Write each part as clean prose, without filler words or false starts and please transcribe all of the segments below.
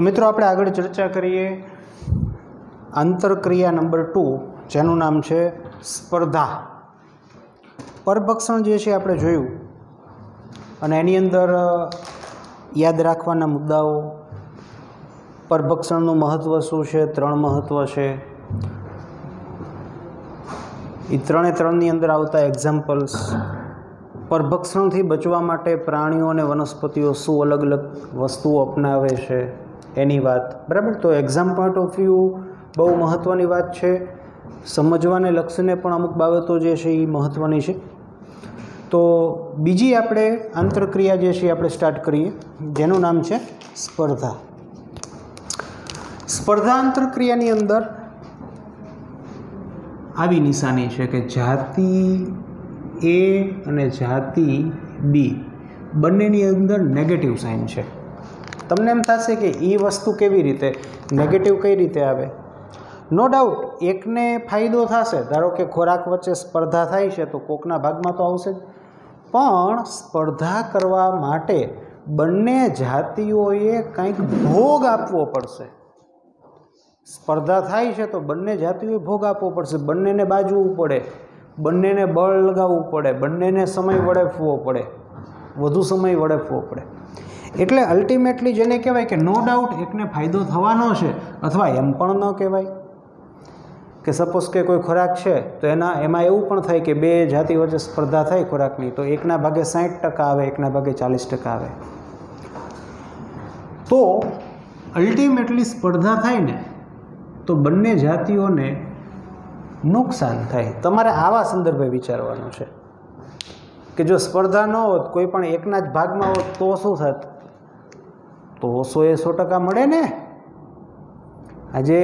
मित्रों આપણે આગળ ચર્ચા કરીએ આંતરક્રિયા નંબર 2 જેનું નામ છે સ્પર્ધા। પરભક્ષણ જે છે આપણે જોયું અને એની અંદર યાદ રાખવાના મુદ્દાઓ, પરભક્ષણનું મહત્વ શું છે, 3 મહત્વ છે। એ ત્રણની અંદર આવતા એક્ઝામ્પલ્સ, પરભક્ષણથી બચવા માટે પ્રાણીઓ અને વનસ્પતિઓ શું અલગ અલગ વસ્તુઓ અપનાવે છે એની વાત, બરાબર। તો એક્ઝામ પોઈન્ટ ઓફ વ્યૂ બહુ મહત્ત્વની વાત છે, સમજવાને લક્ષીને પણ અમુક બાબતો જે છે એ મહત્ત્વની છે। તો બીજી આપણે આંતરક્રિયા જે છે આપણે સ્ટાર્ટ કરીએ જેનું નામ છે સ્પર્ધા। સ્પર્ધા આંતરક્રિયાની અંદર આવી નિશાની છે કે જાતિ એ અને જાતિ બી બંનેની અંદર નેગેટિવ સાઇન છે। તમને એમ થશે કે એ વસ્તુ કેવી રીતે નેગેટિવ કઈ રીતે આવે? નો ડાઉટ એકને ફાયદો થશે, ધારો કે ખોરાક વચ્ચે સ્પર્ધા થાય છે તો કોકના ભાગમાં તો આવશે જ, પણ સ્પર્ધા કરવા માટે બંને જાતિઓએ કંઈક ભોગ આપવો પડશે। સ્પર્ધા થાય છે તો બંને જાતિઓએ ભોગ આપવો પડશે, બંનેને બાજવું પડે, બંનેને બળ લગાવવું પડે, બંનેને સમય વેડફવો પડે, વધુ સમય વેડફવો પડે। એટલે અલ્ટિમેટલી જેને કહેવાય કે નો ડાઉટ એકને ફાયદો થવાનો છે, અથવા એમ પણ ન કહેવાય કે સપોઝ કે કોઈ ખોરાક છે તો એમાં એવું પણ થાય કે બે જાતિ વચ્ચે સ્પર્ધા થાય ખોરાકની, તો એકના ભાગે 60% આવે, એકના ભાગે 40% આવે। તો અલ્ટિમેટલી સ્પર્ધા થાય ને તો બંને જાતિઓને નુકસાન થાય। તમારે આવા સંદર્ભે વિચારવાનું છે કે જો સ્પર્ધા ન હોત, કોઈ પણ એકના જ ભાગમાં હોત તો શું થાત? તો 100% મળે ને। આજે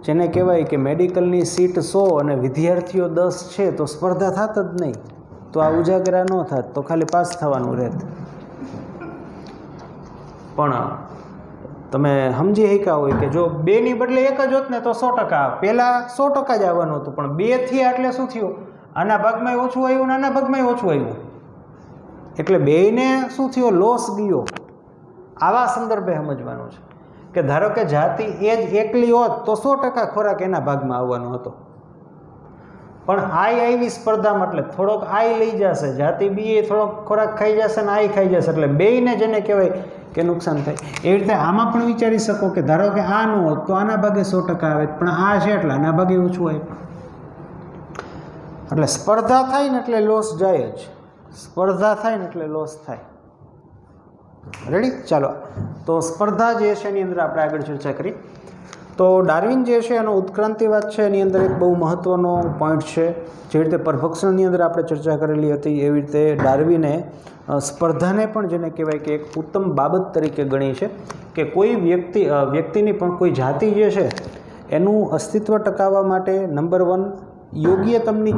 જેને કહેવાય કે મેડિકલની સીટ 100 અને વિદ્યાર્થીઓ 10 છે તો સ્પર્ધા થાત જ નહીં, તો આ ઉજાગરા ન થાત, તો ખાલી પાસ થવાનું રહેત। પણ તમે સમજી શક્યા હોય કે જો 2ની બદલે 1 જ હોત ને તો 100% આવે, પહેલાં 100% જ આવવાનું હતું, પણ 2 થયા એટલે શું થયું? આના ભાગમાં ઓછું આવ્યું ને આના ભાગમાં ઓછું આવ્યું, એટલે બેયને શું થયો? લોસ ગયો। આવા સંદર્ભે સમજવાનું છે કે ધારો કે જાતિ એ જ એકલી હોત તો 100% ખોરાક એના ભાગમાં આવવાનો હતો, પણ આઈ આવી સ્પર્ધામાં એટલે થોડોક આઈ લઈ જશે, જાતિ બી એ થોડોક ખોરાક ખાઈ જશે ને આઈ ખાઈ જશે, એટલે બેયને જેને કહેવાય કે નુકસાન થાય। એવી રીતે આમાં પણ વિચારી શકો કે ધારો કે આ ન હોત તો આના ભાગે 100% આવે, પણ આ છે એટલે આના ભાગે ઓછું આવે। એટલે સ્પર્ધા થાય ને એટલે લોસ જાય જ, સ્પર્ધા થાય ને એટલે લોસ થાય। રેડી? ચાલો, તો સ્પર્ધા જે છે એની અંદર આપણે આગળ ચર્ચા કરી। તો ડાર્વિન જે છે એનો ઉત્ક્રાંતિવાદ છે એની અંદર એક બહુ મહત્ત્વનો પોઈન્ટ છે। જે રીતે પરભક્ષણની અંદર આપણે ચર્ચા કરેલી હતી એવી રીતે ડાર્વિને સ્પર્ધાને પણ જેને કહેવાય કે એક ઉત્તમ બાબત તરીકે ગણી છે કે કોઈ વ્યક્તિની પણ કોઈ જાતિ જે છે એનું અસ્તિત્વ ટકાવવા માટે નંબર 1 યોગ્યતમની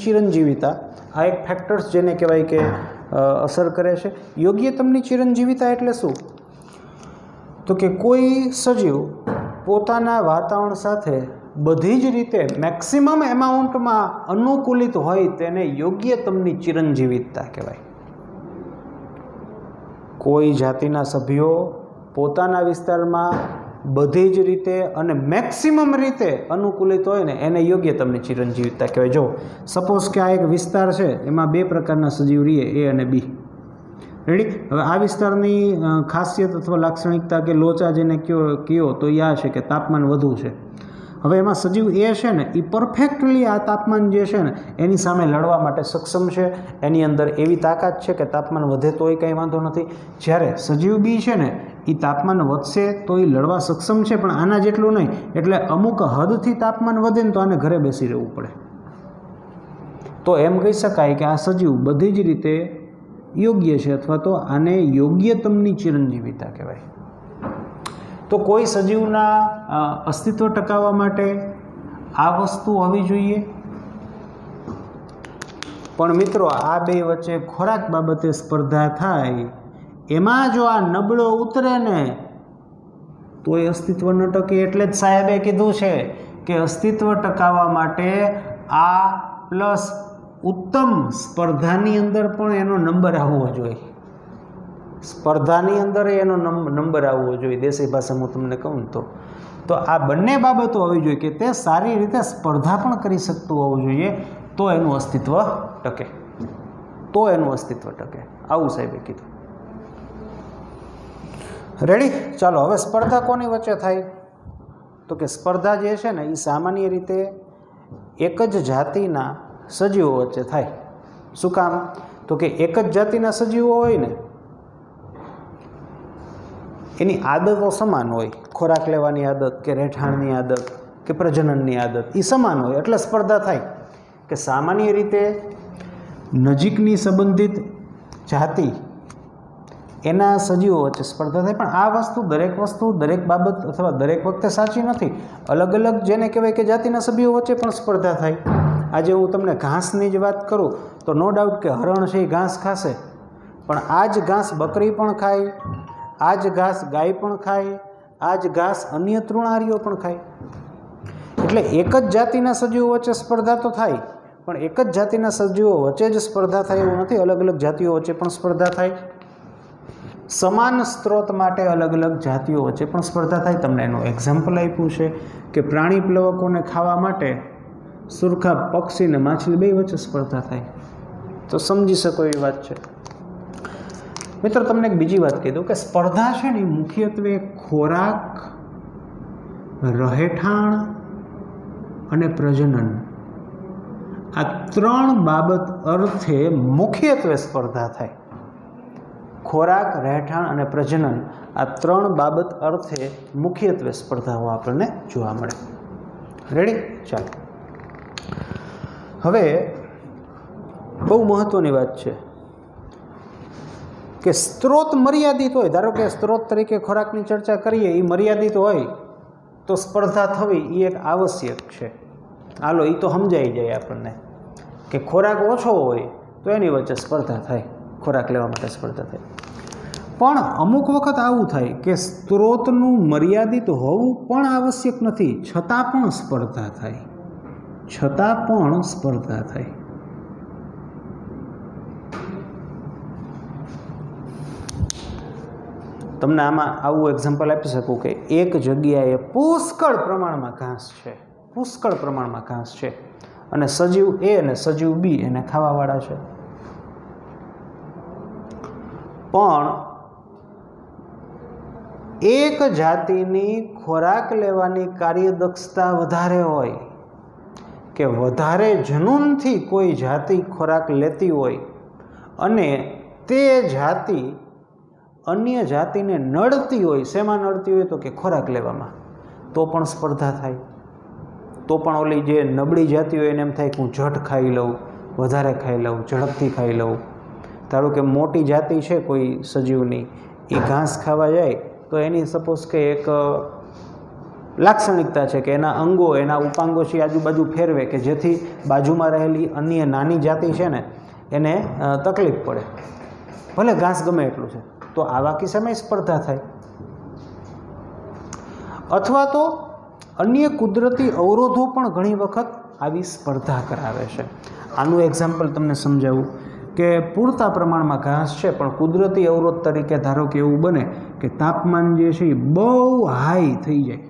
ચિરંજીવિતા આ એક ફેક્ટર્સ જેને કહેવાય કે અસર કરે છે। યોગ્યતમની ચિરંજીવિતા એટલે શું? તો કે કોઈ સજીવ પોતાના વાતાવરણ સાથે બધી જ રીતે મેક્સિમમ એમાઉન્ટમાં અનુકૂલિત હોય તેને યોગ્યતમની ચિરંજીવિતા કહેવાય। કોઈ જાતિના સભ્યો પોતાના વિસ્તારમાં બધી જ રીતે અને મેક્સિમમ રીતે અનુકૂલિત હોય ને એને યોગ્યતમની ચિરંજીવિતા કહેવાય। જો સપોઝ કે આ એક વિસ્તાર છે, એમાં 2 પ્રકારના સજીવ રહીએ, એ અને બી, રેડી? હવે આ વિસ્તારની ખાસિયત અથવા લાક્ષણિકતા કે લોચા જેને કયો તો એ આ છે કે તાપમાન વધુ છે। હવે એમાં સજીવ એ છે ને એ પરફેક્ટલી આ તાપમાન જે છે ને એની સામે લડવા માટે સક્ષમ છે, એની અંદર એવી તાકાત છે કે તાપમાન વધે તોય કંઈ વાંધો નથી। જ્યારે સજીવ બી છે ને એ તાપમાન વધશે તો એ લડવા સક્ષમ છે, પણ આના જેટલું નહીં, એટલે અમુક હદથી તાપમાન વધે ને તો આને ઘરે બેસી રહેવું પડે। તો એમ કહી શકાય કે આ સજીવ બધી જ રીતે યોગ્ય છે, અથવા તો આને યોગ્યતમની ચિરંજીવિતા કહેવાય। તો કોઈ સજીવના અસ્તિત્વ ટકાવવા માટે આ વસ્તુ હોવી જોઈએ, પણ મિત્રો આ બે વચ્ચે ખોરાક બાબતે સ્પર્ધા થાય, એમાં જો આ નબળો ઉતરે ને તો એ અસ્તિત્વ ન ટકે। એટલે જ સાહેબે કીધું છે કે અસ્તિત્વ ટકાવવા માટે આ પ્લસ ઉત્તમ સ્પર્ધાની અંદર પણ એનો નંબર આવવો જોઈએ। સ્પર્ધાની અંદર એનો નંબર આવવો જોઈએ, દેશી ભાષામાં તમને કહું તો આ બંને બાબતો હોવી જોઈએ કે તે સારી રીતે સ્પર્ધા પણ કરી શકતું હોવું જોઈએ, તો એનું અસ્તિત્વ ટકે, આવું સાહેબે કીધું. રેડી? ચાલો હવે સ્પર્ધા કોની વચ્ચે થાય? તો કે સ્પર્ધા જે છે ને એ સામાન્ય રીતે એક જ જાતિના સજીવો વચ્ચે થાય. શું કામ? તો કે એક જ જાતિના સજીવો હોય ને એની આદતો સમાન હોય, ખોરાક લેવાની આદત કે રહેઠાણની આદત કે પ્રજનનની આદત એ સમાન હોય એટલે સ્પર્ધા થાય. કે સામાન્ય રીતે નજીકની સંબંધિત જાતિ એના સજીવો વચ્ચે સ્પર્ધા થાય, પણ આ વસ્તુ દરેક બાબત અથવા દરેક વખતે સાચી નથી. અલગ અલગ જેને કહેવાય કે જાતિના સભ્યો વચ્ચે પણ સ્પર્ધા થાય. આજે હું તમને ઘાસની જ વાત કરું તો નો ડાઉટ કે હરણ છે એ ઘાસ ખાશે, પણ આ જ ઘાસ બકરી પણ ખાય, આ જ ઘાસ ગાય પણ ખાય, આ જ ઘાસ અન્ય તૃણાહારીઓ પણ ખાય. એટલે એક જ જાતિના સજીવો વચ્ચે સ્પર્ધા તો થાય, પણ એક જ જાતિના સજીવો વચ્ચે જ સ્પર્ધા થાય એવું નથી, અલગ અલગ જાતિઓ વચ્ચે પણ સ્પર્ધા થાય. સમાન સ્ત્રોત માટે અલગ અલગ જાતિઓ વચ્ચે પણ સ્પર્ધા થાય. તમને એનું એક્ઝામ્પલ આપ્યું છે કે પ્રાણી પ્લવકોને ખાવા માટે સુરખા પક્ષી ને માછલી બે વચ્ચે સ્પર્ધા થાય, તો સમજી શકો એવી વાત છે. મિત્રો તમને એક બીજી વાત કહી દઉં કે સ્પર્ધા છે ને મુખ્યત્વે ખોરાક, રહેઠાણ અને પ્રજનન આ ત્રણ બાબત અર્થે મુખ્યત્વે સ્પર્ધા થાય. ખોરાક, રહેઠાણ અને પ્રજનન આ ત્રણ બાબત અર્થે મુખ્યત્વે સ્પર્ધાઓ આપણને જોવા મળે. રેડી? ચાલો હવે બહુ મહત્વની વાત છે કે સ્ત્રોત મર્યાદિત હોય. ધારો કે સ્ત્રોત તરીકે ખોરાકની ચર્ચા કરીએ એ મર્યાદિત હોય તો સ્પર્ધા થવી એ એક આવશ્યક છે. હાલો એ તો સમજાઈ જાય આપણને કે ખોરાક ઓછો હોય તો એની વચ્ચે સ્પર્ધા થાય, ખોરાક લેવા માટે સ્પર્ધા થાય. પણ અમુક વખત આવું થાય કે સ્ત્રોતનું મર્યાદિત હોવું પણ આવશ્યક નથી, છતાં પણ સ્પર્ધા થાય. તમને આમાં આવું એક્ઝામ્પલ આપી શકું કે એક જગ્યાએ પુષ્કળ પ્રમાણમાં ઘાસ છે અને સજીવ એ અને સજીવ બી એને ખાવાવાળા છે, પણ એક જાતિની ખોરાક લેવાની કાર્યદક્ષતા વધારે હોય કે વધારે જનૂનથી કોઈ જાતિ ખોરાક લેતી હોય અને તે જાતિ અન્ય જાતિને નડતી હોય. શેમાં નડતી હોય? તો કે ખોરાક લેવામાં. તો પણ સ્પર્ધા થાય. તો પણ ઓલી જે નબળી જાતિ હોય એને એમ થાય કે હું ઝટ ખાઈ લઉં, વધારે ખાઈ લઉં, ઝડપથી ખાઈ લઉં. ધારો કે મોટી જાતિ છે કોઈ સજીવની, એ ઘાસ ખાવા જાય તો એની સપોઝ કે એક લાક્ષણિકતા છે કે એના અંગો, એના ઉપાંગો છે આજુબાજુ ફેરવે કે જેથી બાજુમાં રહેલી અન્ય નાની જાતિ છે ને એને તકલીફ પડે, ભલે ઘાસ ગમે એટલું છે. તો આવા કિસ્સામાં સ્પર્ધા થાય. અથવા તો અન્ય કુદરતી અવરોધો પણ ઘણી વખત આવી સ્પર્ધા કરાવે છે. આનું એક્ઝામ્પલ તમને સમજાવું કે પૂરતા પ્રમાણમાં ઘાસ છે પણ કુદરતી અવરોધ તરીકે ધારો કે એવું બને કે તાપમાન જે છે એ બહુ હાઈ થઈ જાય,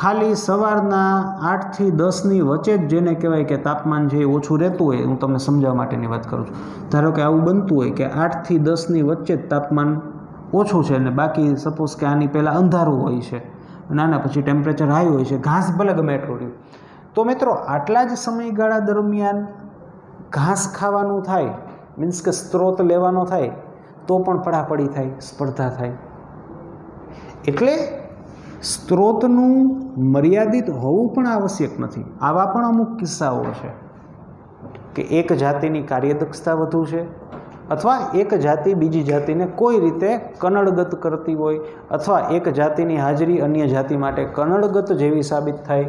ખાલી સવારના 8 થી 10ની વચ્ચે જ જેને કહેવાય કે તાપમાન છે એ ઓછું રહેતું હોય. હું તમને સમજાવવા માટેની વાત કરું છું. ધારો કે આવું બનતું હોય કે 8 થી 10ની વચ્ચે જ તાપમાન ઓછું છે અને બાકી સપોઝ કે આની પહેલાં અંધારું હોય છે અને આના પછી ટેમ્પરેચર હાઈ હોય છે, ઘાસ ભલે ગમે એટલું રહ્યું. તો મિત્રો આટલા જ સમયગાળા દરમિયાન ઘાસ ખાવાનું થાય, મીન્સ કે સ્ત્રોત લેવાનો થાય તો પણ પડાપડી થાય, સ્પર્ધા થાય. એટલે સ્ત્રોતનું મર્યાદિત હોવું પણ આવશ્યક નથી. આવા પણ અમુક કિસ્સાઓ છે કે એક જાતિની કાર્યદક્ષતા વધુ છે અથવા એક જાતિ બીજી જાતિને કોઈ રીતે કનડગત કરતી હોય અથવા એક જાતિની હાજરી અન્ય જાતિ માટે કનડગત જેવી સાબિત થાય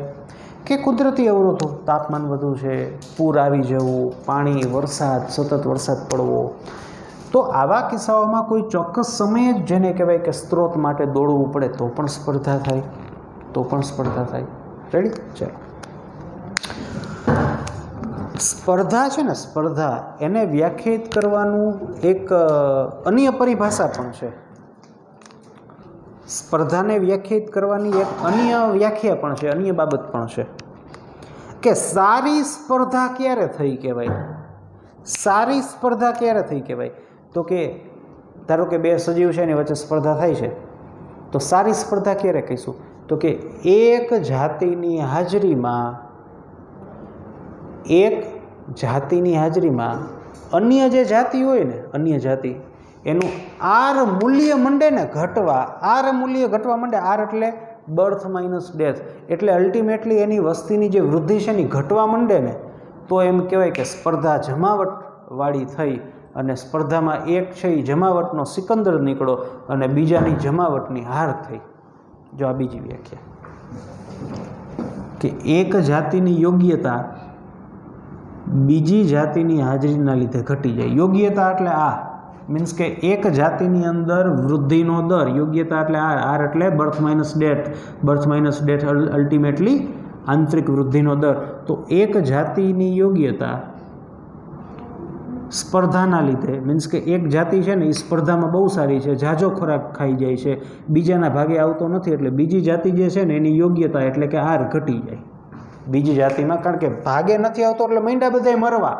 કે કુદરતી અવરોધો, તાપમાન વધુ છે, પૂર આવી જવું, પાણી, વરસાદ, સતત વરસાદ પડવો. તો આવા કિસ્સાઓમાં કોઈ ચોક્કસ સમયે જ જેને કહેવાય કે સ્ત્રોત માટે દોડવું પડે તો પણ સ્પર્ધા થાય. રેડી? ચાલો સ્પર્ધા છે ને, સ્પર્ધા એને વ્યાખ્યાયિત કરવાનું એક અન્ય પરિભાષા પણ છે. સ્પર્ધાને વ્યાખ્યાયિત કરવાની એક અન્ય વ્યાખ્યા પણ છે, અન્ય બાબત પણ છે કે સારી સ્પર્ધા ક્યારે થઈ કહેવાય. સારી સ્પર્ધા ક્યારે થઈ કહેવાય? તો કે ધારો કે બે સજીવ છે એની વચ્ચે સ્પર્ધા થાય છે, તો સારી સ્પર્ધા ક્યારે કહીશું? તો કે એક જાતિની હાજરીમાં અન્ય જે જાતિ હોય ને, અન્ય જાતિ એનું આર મૂલ્ય મંડે ને ઘટવા, આર મૂલ્ય ઘટવા માંડે. આર એટલે બર્થ માઇનસ ડેથ, એટલે અલ્ટિમેટલી એની વસ્તીની જે વૃદ્ધિ છે એની ઘટવા માંડે ને, તો એમ કહેવાય કે સ્પર્ધા જમાવટવાળી થઈ અને સ્પર્ધામાં એક છે એ જમાવટનો સિકંદર નીકળો અને બીજાની જમાવટની હાર થઈ. જો આ બીજી વ્યાખ્યા કે એક જાતિની યોગ્યતા બીજી જાતિની હાજરીના લીધે ઘટી જાય. યોગ્યતા એટલે આ મીન્સ કે એક જાતિની અંદર વૃદ્ધિનો દર, યોગ્યતા એટલે આર એટલે બર્થ માઇનસ ડેથ અલ્ટિમેટલી આંતરિક વૃદ્ધિનો દર. તો એક જાતિની યોગ્યતા સ્પર્ધાના લીધે મીન્સ કે એક જાતિ છે ને એ સ્પર્ધામાં બહુ સારી છે, ઝાઝો ખોરાક ખાઈ જાય છે, બીજાના ભાગે આવતો નથી, એટલે બીજી જાતિ જે છે ને એની યોગ્યતા એટલે કે આર ઘટી જાય બીજી જાતિમાં. કારણ કે ભાગે નથી આવતો એટલે માંડ્યા બધાય મરવા.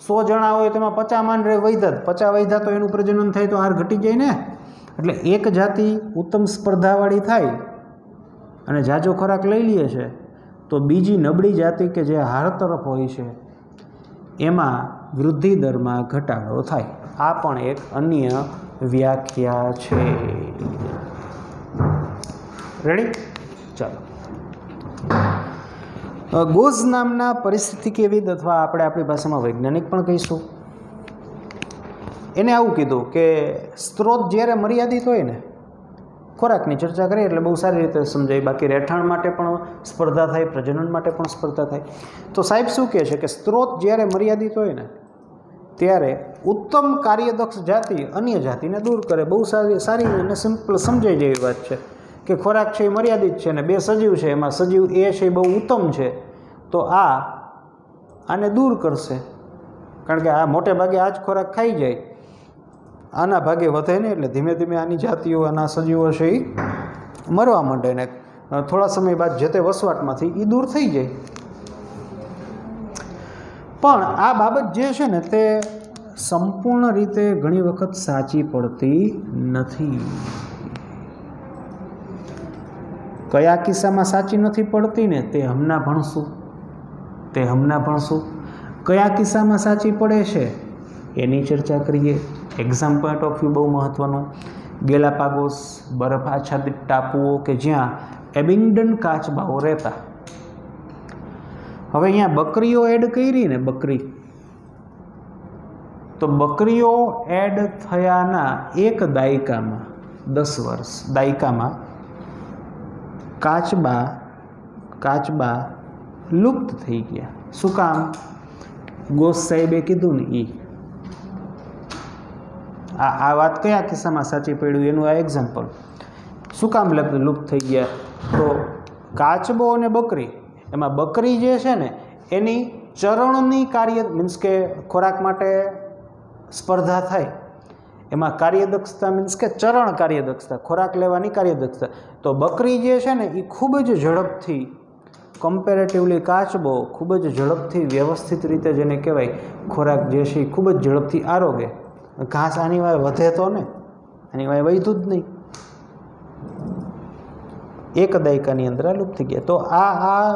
100 જણા હોય તેમાં 50 માંડરે વૈધા, 50 વૈધા તો એનું પ્રજનન થાય તો આર ઘટી જાય ને. એટલે એક જાતિ ઉત્તમ સ્પર્ધાવાળી થાય અને ઝાઝો ખોરાક લઈ લે છે, તો બીજી નબળી જાતિ કે જે હાર તરફ હોય છે એમાં વૃદ્ધિ દરમાં ઘટાડો થાય. આ પણ એક અન્ય વ્યાખ્યા છે. રેડી? ચાલો. ગોઝ નામના પરિસ્થિતિકવિદ અથવા આપણે આપણી ભાષામાં વૈજ્ઞાનિક પણ કહીશું, એને આવું કીધું કે સ્ત્રોત જ્યારે મર્યાદિત હોય ને, ખોરાકની ચર્ચા કરીએ એટલે બહુ સારી રીતે સમજાય. બાકી રહેઠાણ માટે પણ સ્પર્ધા થાય, પ્રજનન માટે પણ સ્પર્ધા થાય. તો સાહેબ શું કહે છે કે સ્ત્રોત જ્યારે મર્યાદિત હોય ને ત્યારે ઉત્તમ કાર્યદક્ષ જાતિ અન્ય જાતિને દૂર કરે. બહુ સારી અને સિમ્પલ સમજાઈ જેવી વાત છે કે ખોરાક છે એ મર્યાદિત છે ને બે સજીવ છે, એમાં સજીવ એ છે એ બહુ ઉત્તમ છે, તો આને દૂર કરશે. કારણ કે આ મોટે ભાગે આ જ ખોરાક ખાઈ જાય, આના ભાગે વધે નહીં, એટલે ધીમે ધીમે આની જાતિઓ, આના સજીવો છે એ મરવા માંડે ને થોડા સમય બાદ જે તે વસવાટમાંથી એ દૂર થઈ જાય. પણ આ બાબત જે છે ને તે સંપૂર્ણ રીતે ઘણી વખત સાચી પડતી નથી. કયા કિસ્સામાં સાચી નથી પડતી ને તે હમણાં ભણશું. કયા કિસ્સામાં સાચી પડે છે એની ચર્ચા કરીએ. એક્ઝામ પોઈન્ટ ઓફ વ્યૂ બહુ મહત્ત્વનું. ગેલાપાગોસ બરફ આચ્છાદિત ટાપુઓ કે જ્યાં એબિંગડન કાચબાઓ રહેતા. હવે અહીંયા બકરીઓ એડ કરી ને, બકરી, તો બકરીઓ એડ થયાના એક દાયકામાં, 10 વર્ષ દાયકામાં કાચબા લુપ્ત થઈ ગયા. શું કામ? ગોસ સાહેબે કીધું ને એ. આ વાત કયા કિસ્સામાં સાચી પડ્યું એનું આ એક્ઝામ્પલ. શું કામ લુપ્ત થઈ ગયા? તો કાચબો અને બકરી, એમાં બકરી જે છે ને એની ચરણની કાર્ય મીન્સ કે ખોરાક માટે સ્પર્ધા થાય, એમાં કાર્યદક્ષતા મીન્સ કે ચરણ કાર્યદક્ષતા, ખોરાક લેવાની કાર્યદક્ષતા. તો બકરી જે છે ને એ ખૂબ જ ઝડપથી, કમ્પેરેટિવલી કાચબો ખૂબ જ ઝડપથી વ્યવસ્થિત રીતે જેને કહેવાય ખોરાક જે છે એ ખૂબ જ ઝડપથી આરોગે. ઘાસ આની વાય વધે તો ને, આની વાય વધ્યું જ નહીં. એક દાયકાની અંદર આ લુપ્ત થઈ ગયા. તો આ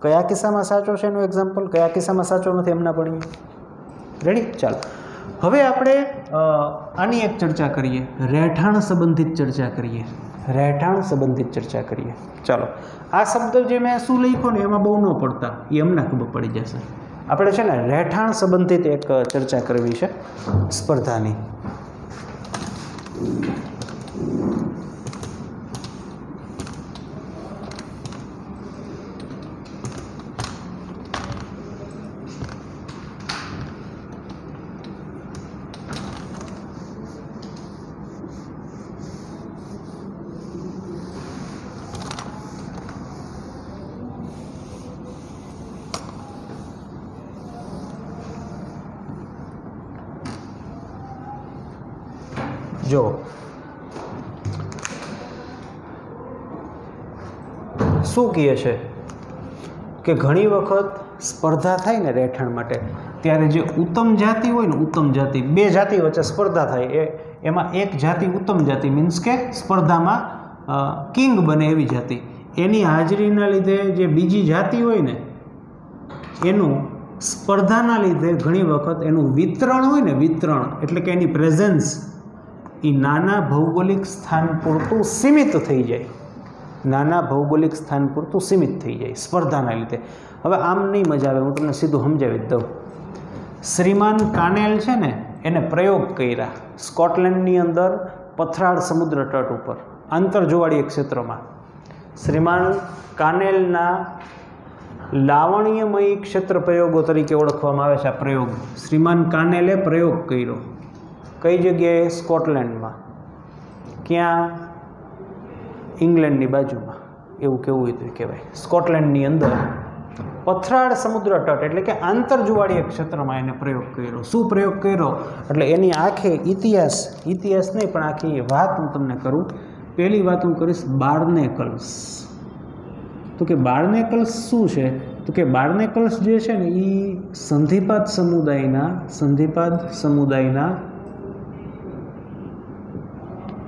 કયા કિસ્સામાં સાચો છે એનું એક્ઝામ્પલ, કયા કિસ્સામાં સાચો નથી એમના ભણીએ. રેડી? ચાલો. હવે આપણે આની એક ચર્ચા કરીએ, રહેઠાણ સંબંધિત ચર્ચા કરીએ. ચાલો. આ શબ્દ જે મેં શું લખ્યો ને એમાં બહુ ન પડતા, એ અમને ખબર પડી જશે. આપણે છે ને રહેઠાણ સંબંધિત એક ચર્ચા કરવી છે સ્પર્ધાની. જો શું કહે છે કે ઘણી વખત સ્પર્ધા થાય ને રહેઠાણ માટે, ત્યારે જે ઉત્તમ જાતિ હોય ને, ઉત્તમ જાતિ, બે જાતિ વચ્ચે સ્પર્ધા થાય, એમાં એક જાતિ ઉત્તમ જાતિ મીન્સ કે સ્પર્ધામાં કિંગ બને એવી જાતિ, એની હાજરીના લીધે જે બીજી જાતિ હોય ને એનું સ્પર્ધાના લીધે ઘણી વખત એનું વિતરણ હોય ને, વિતરણ એટલે કે એની પ્રેઝન્સ એ નાના ભૌગોલિક સ્થાન પૂરતું સીમિત થઈ જાય, નાના ભૌગોલિક સ્થાન પૂરતું સીમિત થઈ જાય સ્પર્ધાના લીધે. હવે આમ નહીં મજા આવે, હું તમને સીધું સમજાવી જ દઉં. શ્રીમાન કાનેલ છે ને એને પ્રયોગ કર્યા સ્કોટલેન્ડની અંદર પથરાળ સમુદ્ર તટ ઉપર આંતરજોવાળીય ક્ષેત્રમાં. શ્રીમાન કાનેલના લાવણ્યમય ક્ષેત્ર પ્રયોગો તરીકે ઓળખવામાં આવે છે આ પ્રયોગ. શ્રીમાન કાનેલે પ્રયોગ કર્યો કઈ જગ્યાએ? સ્કોટલેન્ડમાં. ક્યાં? ઇંગ્લેન્ડની બાજુમાં, એવું કેવું હોય તો કહેવાય. સ્કોટલેન્ડની અંદર પથરાળ સમુદ્ર તટ એટલે કે આંતરજોવાળીય ક્ષેત્રમાં એને પ્રયોગ કર્યો. શું પ્રયોગ કર્યો? એટલે એની આખી ઇતિહાસ નહીં પણ આખી વાત હું તમને કરું. પહેલી વાત હું કરીશ બાર્નેકલ્સ. તો કે બાર્નેકલ્સ શું છે? તો કે બાર્નેકલ્સ જે છે ને એ સંધિપાદ સમુદાયના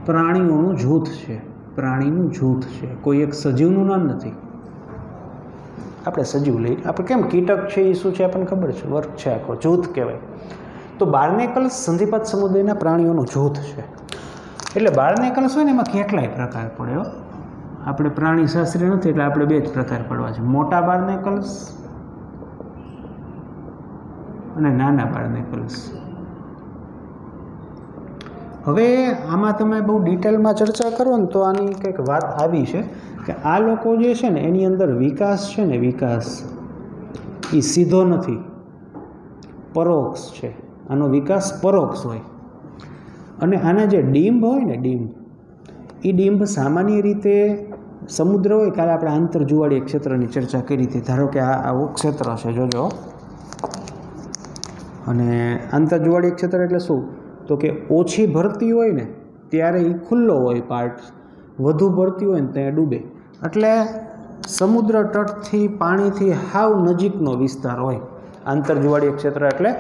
પ્રાણીઓનું જૂથ છે. પ્રાણીનું જૂથ છે, કોઈ એક સજીવનું નામ નથી. આપણે સજીવ લઈએ, આપણે કેમ કીટક છે એ શું છે આપણને ખબર છે, વર્ગ છે, આખો જૂથ કહેવાય. તો બાર્નેકલ્સ સંધિપાદ સમુદાયના પ્રાણીઓનું જૂથ છે. એટલે બાર્નેકલ્સ હોય ને એમાં કેટલાય પ્રકાર પડ્યો. આપણે પ્રાણી શાસ્ત્રી નથી એટલે આપણે બે જ પ્રકાર પડવા છે, મોટા બાર્નેકલ્સ અને નાના બાર્નેકલ્સ. હવે આમાં તમે બહુ ડિટેલમાં ચર્ચા કરો ને તો આની કંઈક વાત આવી છે કે આ લોકો જે છે ને એની અંદર વિકાસ છે ને, વિકાસ એ સીધો નથી, પરોક્ષ છે. આનો વિકાસ પરોક્ષ હોય. અને આના જે ડીંબ હોય ને, એ ડીંબ સામાન્ય રીતે સમુદ્ર હોય, કાલે આપણે આંતરજોવાળીય ક્ષેત્રની ચર્ચા કરી હતી. ધારો કે આ આવું ક્ષેત્ર છે, જોજો. અને આંતરજોવાળીય ક્ષેત્ર એટલે શું? તો કે ઓછી ભરતી હોય ને ત્યારે એ ખુલ્લો હોય પાર્ટ, વધુ ભરતી હોય ને ત્યાં ડૂબે. એટલે સમુદ્ર તટથી પાણીથી હાવ નજીકનો વિસ્તાર હોય આંતરજોવાળીય ક્ષેત્ર, એટલે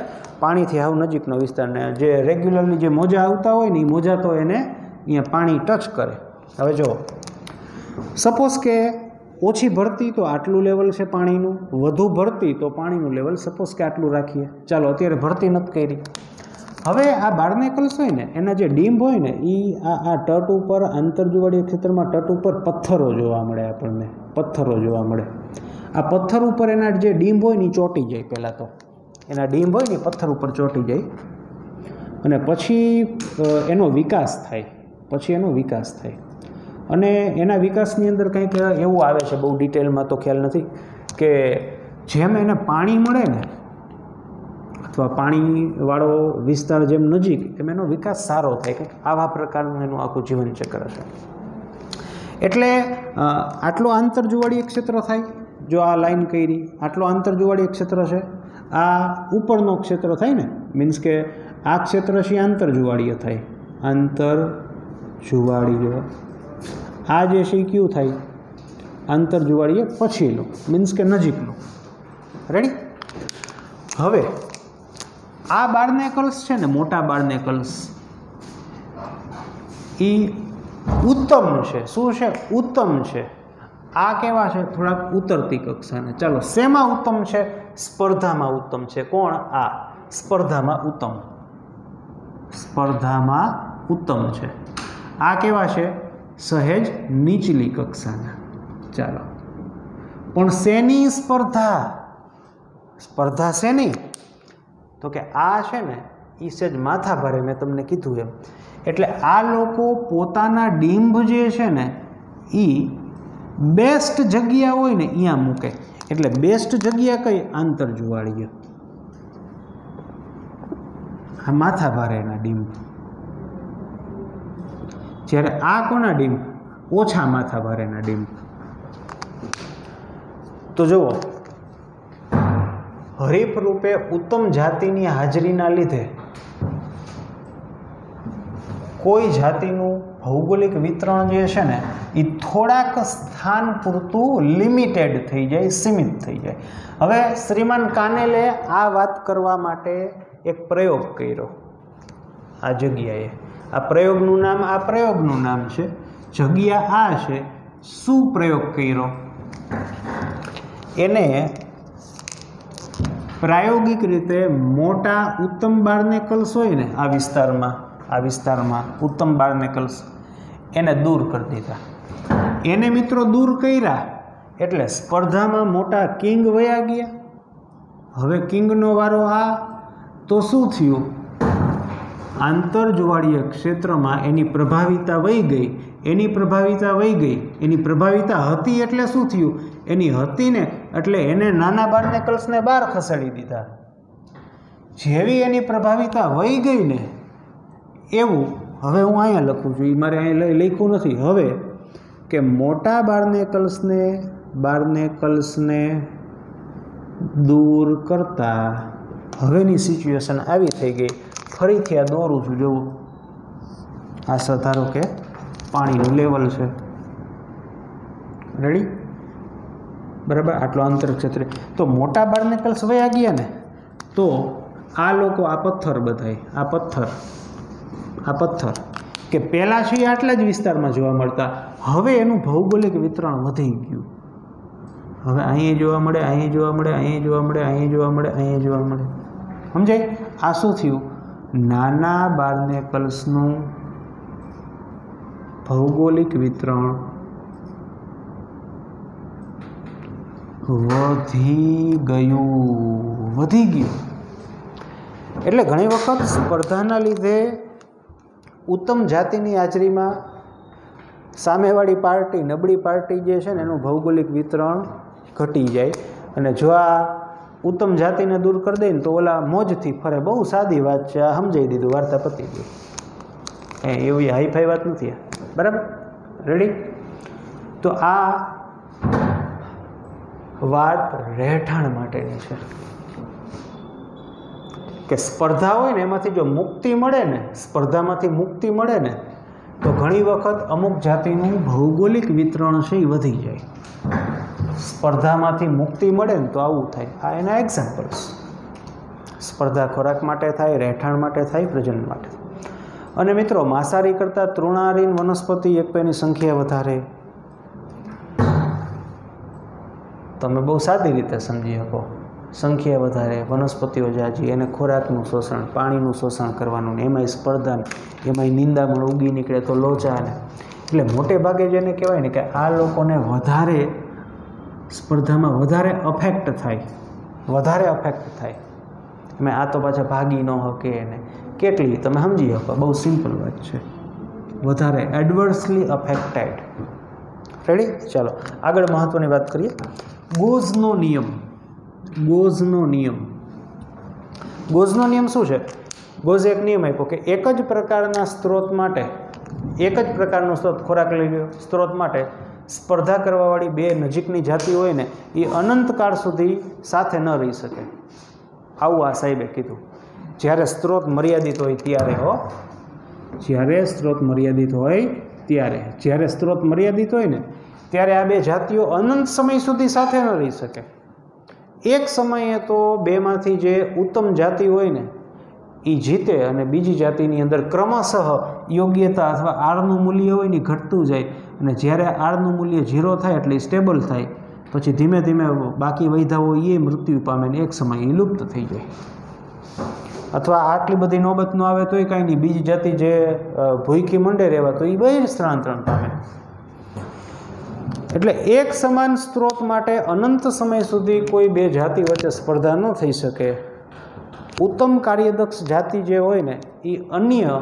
પાણીથી હાવ નજીકનો વિસ્તાર. ને જે રેગ્યુલરલી જે મોજા આવતા હોય ને એ મોજા તો એને અહીંયા પાણી ટચ કરે. હવે જો સપોઝ કે ઓછી ભરતી તો આટલું લેવલ છે પાણીનું, વધુ ભરતી તો પાણીનું લેવલ સપોઝ કે આટલું રાખીએ. ચાલો અત્યારે ભરતી નથી કરી. હવે આ બાર્નેકલ્સ હોય ને એના જે ડીંબ હોય ને એ આ તટ ઉપર, આંતરજોવાળીય ક્ષેત્રમાં તટ ઉપર પથ્થરો જોવા મળે આપણને, પથ્થરો જોવા મળે. આ પથ્થર ઉપર એના જે ડીંબ હોય ને એ ચોંટી જાય. પહેલાં તો એના ડીંબ હોય ને પથ્થર ઉપર ચોંટી જાય અને પછી એનો વિકાસ થાય. અને એના વિકાસની અંદર કંઈક એવું આવે છે, બહુ ડિટેલમાં તો ખ્યાલ નથી, કે જેમ એને પાણી મળે ને અથવા પાણીવાળો વિસ્તાર જેમ નજીક, એમ એનો વિકાસ સારો થાય. કંઈક આવા પ્રકારનું એનું આખું જીવન ચક્ર છે. એટલે આટલો આંતરજોવાળીય ક્ષેત્ર થાય. જો આ લાઈન કરી, આટલો આંતરજોવાળીય ક્ષેત્ર છે. આ ઉપરનો ક્ષેત્ર થાય ને, મીન્સ કે આ ક્ષેત્ર છે આંતરજોવાળીય થાય, આંતરજોવાળીય. આ જે છે એ કયું થાય? આંતરજોવાળીય પછીનું, મીન્સ કે નજીકનું. રેડી? હવે આ બાર્નેકલ્સ છે ને, મોટા બાર્નેકલ્સ, એ ઉત્તમ છે. શું છે? ઉત્તમ છે. આ કેવા છે? થોડાક ઉતરતી કક્ષાને. ચાલો, શેમાં ઉત્તમ છે? સ્પર્ધામાં ઉત્તમ છે. કોણ? આ સ્પર્ધામાં ઉત્તમ છે. આ કેવા છે? સહેજ નીચલી કક્ષાના. ચાલો, પણ શેની સ્પર્ધા શેની? તો કે આ છે ને એ સહેજ માથા ભારે, મેં તમને કીધું એમ. એટલે આ લોકો પોતાના ડીંબ જે છે ને એ બેસ્ટ જગ્યા હોય ને અહીંયા મૂકે. એટલે બેસ્ટ જગ્યા કઈ? આંતરજોવાળીય. આ માથા ભારેના ડીંબ. જ્યારે આ કોના ડીંબ? ઓછા માથા ભારેના ડીંબ. તો જુઓ, હરીફ રૂપે ઉત્તમ જાતિની હાજરીના લીધે કોઈ જાતિનું ભૌગોલિક વિતરણ જે છે ને એ થોડાક સ્થાન પૂરતું લિમિટેડ થઈ જાય, સીમિત થઈ જાય. હવે શ્રીમાન કાનેલે આ વાત કરવા માટે એક પ્રયોગ કર્યો આ જગ્યાએ. આ પ્રયોગનું નામ છે, જગ્યા આ છે. શું પ્રયોગ કર્યો? એને પ્રાયોગિક રીતે મોટા ઉત્તમ બાર્નેકલ્સ હોય ને આ વિસ્તારમાં ઉત્તમ બાર્નેકલ્સ એને દૂર કરી દીધા. એને મિત્રો દૂર કર્યા એટલે સ્પર્ધામાં મોટા કિંગ વયા ગયા. હવે કિંગનો વારો આ, તો શું થયું? આંતરજોવાળીય ક્ષેત્રમાં એની પ્રભાવિતા વહી ગઈ. એની પ્રભાવિતા હતી એટલે શું થયું? એની હતી ને એટલે એને નાના બાર્નેકલ્સને બહાર ખસેડી દીધા. જેવી એની પ્રભાવિતા વહી ગઈ ને એવું હવે હું અહીંયા લખું છું, એ મારે અહીંયા લખ્યું નથી. હવે કે મોટા બાર્નેકલ્સને દૂર કરતા હવેની સિચ્યુએશન આવી થઈ ગઈ. ફરીથી આ દોરું છું, જોવું આ ધારો કે પાણીનું લેવલ છે, રેડી, બરાબર, આટલો આંતરક્ષેત્ર. તો મોટા બાર્નેકલ્સ વયા ગયા ને, તો આ લોકો આ પથ્થર કે પહેલાં છે એ આટલા જ વિસ્તારમાં જોવા મળતા, હવે એનું ભૌગોલિક વિતરણ વધી ગયું. હવે અહીં જોવા મળે, અહીં જોવા મળે, અહીં જોવા મળે, અહીં જોવા મળે, અહીં જોવા મળે. સમજાય? આ શું થયું? નાના બાર્નેકલ્સનું ભૌગોલિક વિતરણ વધી ગયું. એટલે ઘણી વખત સ્પર્ધાના લીધે ઉત્તમ જાતિની હાજરીમાં સામેવાળી પાર્ટી, નબળી પાર્ટી જે છે ને એનું ભૌગોલિક વિતરણ ઘટી જાય. અને જો આ ઉત્તમ જાતિને દૂર કરી દે ને તો ઓલા મોજથી ફરે. બહુ સાદી વાત છે, આ સમજાવી દીધું, વાર્તા પતી ગઈ. એવી હાઈફાઈ વાત નથી આ, બરાબર, રેડી. તો આ વાત રહેઠાણ માટેની છે કે સ્પર્ધા હોય ને એમાંથી જો સ્પર્ધામાંથી મુક્તિ મળે ને તો ઘણી વખત અમુક જાતિનું ભૌગોલિક વિતરણ છે એ વધી જાય. સ્પર્ધામાંથી મુક્તિ મળે ને તો આવું થાય. આ એના એક્ઝામ્પલ્સ. સ્પર્ધા ખોરાક માટે થાય, રહેઠાણ માટે થાય, પ્રજનન માટે. અને મિત્રો, માંસાહારી કરતાં તૃણાહારી વનસ્પતિ એક પેની સંખ્યા વધારે. તમે બહુ સાદી રીતે સમજી શકો. સંખ્યા વધારે, વનસ્પતિઓ જાજી, એને ખોરાકનું શોષણ, પાણીનું શોષણ કરવાનું, ને એમાંય સ્પર્ધા, એમાંય નિંદામણ ઉગી નીકળે તો લોચા ને. એટલે મોટે ભાગે જેને કહેવાય ને કે આ લોકોને વધારે સ્પર્ધામાં વધારે અફેક્ટ થાય. એમ આ તો પાછા ભાગી ન શકે એને કેટલી, તમે સમજી શકો. બહુ સિમ્પલ વાત છે. વધારે એડવર્સલી અફેક્ટેડ. રેડી? ચાલો આગળ મહત્ત્વની વાત કરીએ. ગોઝનો નિયમ શું છે? ગોઝે એક નિયમ આપ્યો કે એક જ પ્રકારનો સ્ત્રોત ખોરાક લઈ ગયો સ્ત્રોત માટે સ્પર્ધા કરવાવાળી બે નજીકની જાતિ હોય ને એ અનંતકાળ સુધી સાથે ન રહી શકે. આવું આ સાહેબે કીધું. જ્યારે સ્ત્રોત મર્યાદિત હોય ત્યારે જ્યારે સ્ત્રોત મર્યાદિત હોય ને ત્યારે આ બે જાતિઓ અનંત સમય સુધી સાથે ન રહી શકે. એક સમયે તો બેમાંથી જે ઉત્તમ જાતિ હોય ને એ જીતે અને બીજી જાતિની અંદર ક્રમશઃ યોગ્યતા અથવા આરનું મૂલ્ય હોય ને ઘટતું જાય. અને જ્યારે આરનું મૂલ્ય 0 થાય એટલે સ્ટેબલ થાય, પછી ધીમે ધીમે બાકી વૈધાઓ એ મૃત્યુ પામે ને એક સમય એ લુપ્ત થઈ જાય. અથવા આટલી બધી નોબત ન આવે તોય કાંઈ નહીં, બીજી જાતિ જે ભૂખી મંડે રહેવા તો એ બહિર સ્થળાંતરણ પામે. એટલે એક સમાન સ્ત્રોત માટે અનંત સમય સુધી કોઈ બે જાતિ વચ્ચે સ્પર્ધા ન થઈ શકે. ઉત્તમ કાર્યદક્ષ જાતિ જે હોય ને એ અન્ય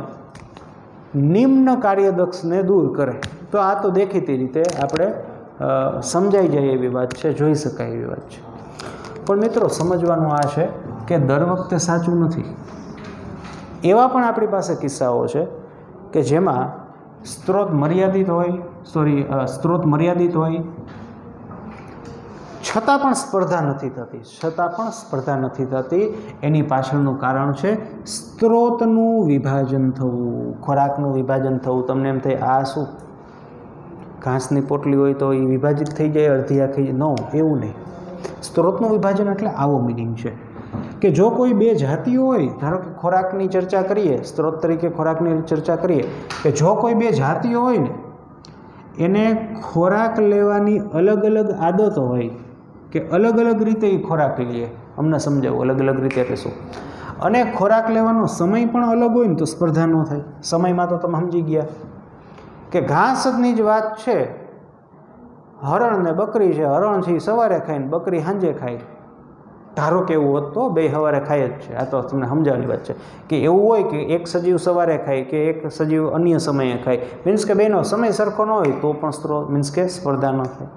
નિમ્ન કાર્યદક્ષને દૂર કરે. તો આ તો દેખીતી રીતે આપણે સમજાઈ જાય એવી વાત છે, જોઈ શકાય એવી વાત છે. પણ મિત્રો, સમજવાનું આ છે કે દર વખતે સાચું નથી. એવા પણ આપણી પાસે કિસ્સાઓ છે કે જેમાં સ્ત્રોત મર્યાદિત હોય, 6 છતાં પણ સ્પર્ધા નથી થતી એની પાછળનું કારણ છે સ્ત્રોતનું વિભાજન થવું, ખોરાકનું વિભાજન થવું. તમને એમ થાય આ શું ઘાસની પોટલી હોય તો એ વિભાજિત થઈ જાય અડધી આખી? નો, એવું નહીં. સ્ત્રોતનું વિભાજન એટલે આવો મિનિંગ છે કે જો કોઈ બે જાતિઓ હોય, ધારો કે ખોરાકની ચર્ચા કરીએ, સ્ત્રોત તરીકે ખોરાકની ચર્ચા કરીએ કે જો કોઈ બે જાતિઓ હોય ને એને ખોરાક લેવાની અલગ અલગ આદતો હોય કે અલગ અલગ રીતે એ ખોરાક લઈએ. અમને સમજાવું અલગ અલગ રીતે એટલે શું. અને ખોરાક લેવાનો સમય પણ અલગ હોય ને તો સ્પર્ધા ન થાય. સમયમાં તો તમે સમજી ગયા કે ઘાસની જ વાત છે. હરણ ને બકરી છે, હરણ છે સવારે ખાય ને બકરી સાંજે ખાય. ધારો કે એવું હોત તો બે સવારે ખાય જ છે. આ તો તમને સમજાવવાની વાત છે કે એવું હોય કે એક સજીવ સવારે ખાય કે એક સજીવ અન્ય સમયે ખાય, મીન્સ કે બેનો સમય સરખો ન હોય તો પણ સ્ત્રોત મીન્સ કે સ્પર્ધા ન થાય.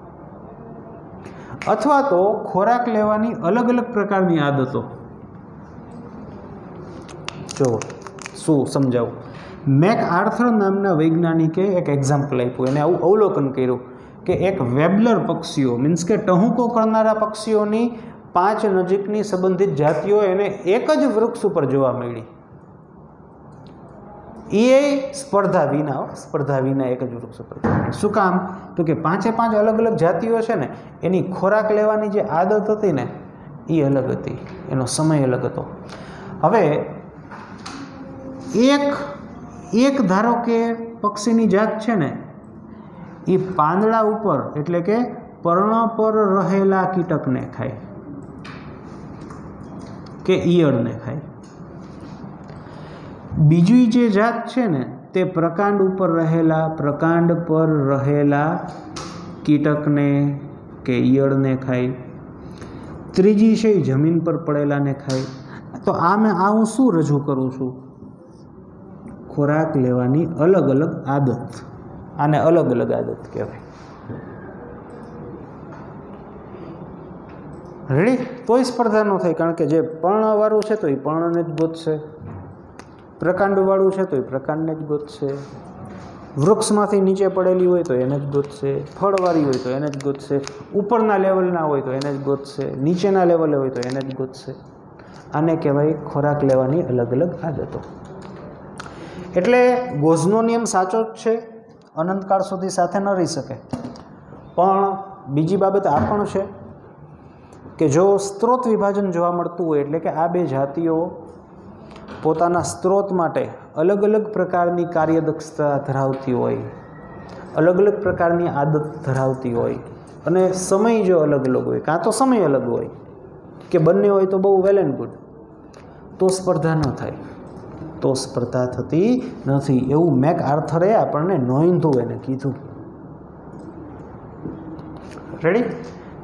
અથવા તો ખોરાક લેવાની અલગ અલગ પ્રકારની આદતો. જો શું સમજાવું. મેક આર્થર નામના વૈજ્ઞાનિકે એક એક્ઝામ્પલ આપ્યું, એને આવું અવલોકન કર્યું કે એક વેબલર પક્ષીઓ મીન્સ કે ટહુકો કરનારા પક્ષીઓની 5 નજીકની સંબંધિત જાતિઓ એને એક જ વૃક્ષ ઉપર જોવા મળી. એ સ્પર્ધા વિના એક જ વૃક્ષ ઉપર. શું કામ? તો કે 5 અલગ અલગ જાતિઓ છે ને એની ખોરાક લેવાની જે આદત હતી ને એ અલગ હતી, એનો સમય અલગ હતો. હવે એક ધારો કે પક્ષીની જાત છે ને એ પાંદડા ઉપર એટલે કે પર્ણ પર રહેલા કીટકને ખાય કે ઈયળને ખાય. બીજી જે જાત છે ને તે પ્રકાંડ પર રહેલા કીટકને કે ઈયળને ખાય. ત્રીજી છે એ જમીન પર પડેલાને ખાય. તો હું શું રજૂ કરું છું? ખોરાક લેવાની અલગ અલગ આદત. આને અલગ અલગ આદત કહેવાય. રેડી? તોય સ્પર્ધા ન થાય, કારણ કે જે પર્ણવાળું છે તો એ પર્ણને જ ગોતશે, પ્રકાંડવાળું છે તો એ પ્રકાંડને જ ગોતશે, વૃક્ષમાંથી નીચે પડેલી હોય તો એને જ ગોતશે, ફળવાળી હોય તો એને જ ગોતશે, ઉપરના લેવલના હોય તો એને જ ગોતશે, નીચેના લેવલે હોય તો એને જ ગોતશે. આને કહેવાય ખોરાક લેવાની અલગ અલગ આદતો. એટલે ગોઝનો નિયમ સાચો જ છે, અનંતકાળ સુધી સાથે ન રહી શકે. પણ બીજી બાબત આ પણ છે કે જો સ્ત્રોત વિભાજન જોવા મળતું હોય એટલે કે આ બે જાતિઓ પોતાના સ્ત્રોત માટે અલગ અલગ પ્રકારની કાર્યદક્ષતા ધરાવતી હોય, અલગ અલગ પ્રકારની આદત ધરાવતી હોય અને સમય જો અલગ અલગ હોય, કાં તો સમય અલગ હોય કે બંને હોય તો બહુ વેલ એન્ડ ગુડ, તો સ્પર્ધા ન થાય, તો સ્પર્ધા થતી નથી. એવું મેક આર્થરે આપણને નોંધ્યું, એને કીધું. રેડી?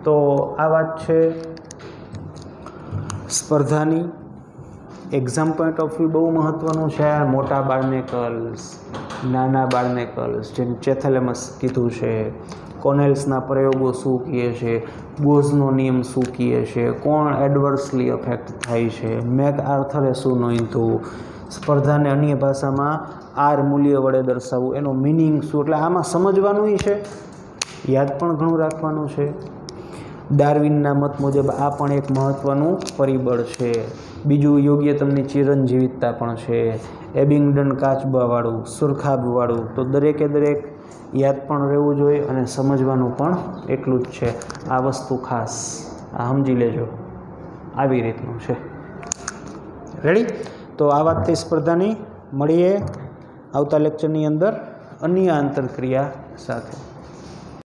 તો આ વાત છે સ્પર્ધાની. એક્ઝામ પોઈન્ટ ઓફ વ્યૂ બહુ મહત્ત્વનું છે. મોટા બાર્નેકલ્સ, નાના બાર્નેકલ્સ, જેમ ચેથેલેમસ કીધું છે, કોનેલ્સના પ્રયોગો શું કહે છે, ગોઝનો નિયમ શું કહે છે, કોણ એડવર્સલી અફેક્ટ થાય છે, મેક આર્થરે શું નોંધ્યું, સ્પર્ધાને અન્ય ભાષામાં આર મૂલ્ય વડે દર્શાવવું, એનો મિનિંગ શું. એટલે આમાં સમજવાનું છે, યાદ પણ ઘણું રાખવાનું છે. ડાર્વિનના મત મુજબ આ પણ એક મહત્ત્વનું પરિબળ છે. બીજું યોગ્યતમની ચિરંજીવિતતા પણ છે. એબિંગડન કાચબાવાળું, સુરખાબવાળું, તો દરેકે દરેક યાદ પણ રહેવું જોઈએ અને સમજવાનું પણ એટલું જ છે. આ વસ્તુ ખાસ આ સમજી લેજો, આવી રીતનું છે. રેડી? તો આ વાતથી સ્પર્ધાની મળીએ આવતા લેક્ચરની અંદર અન્ય આંતરક્રિયા સાથે.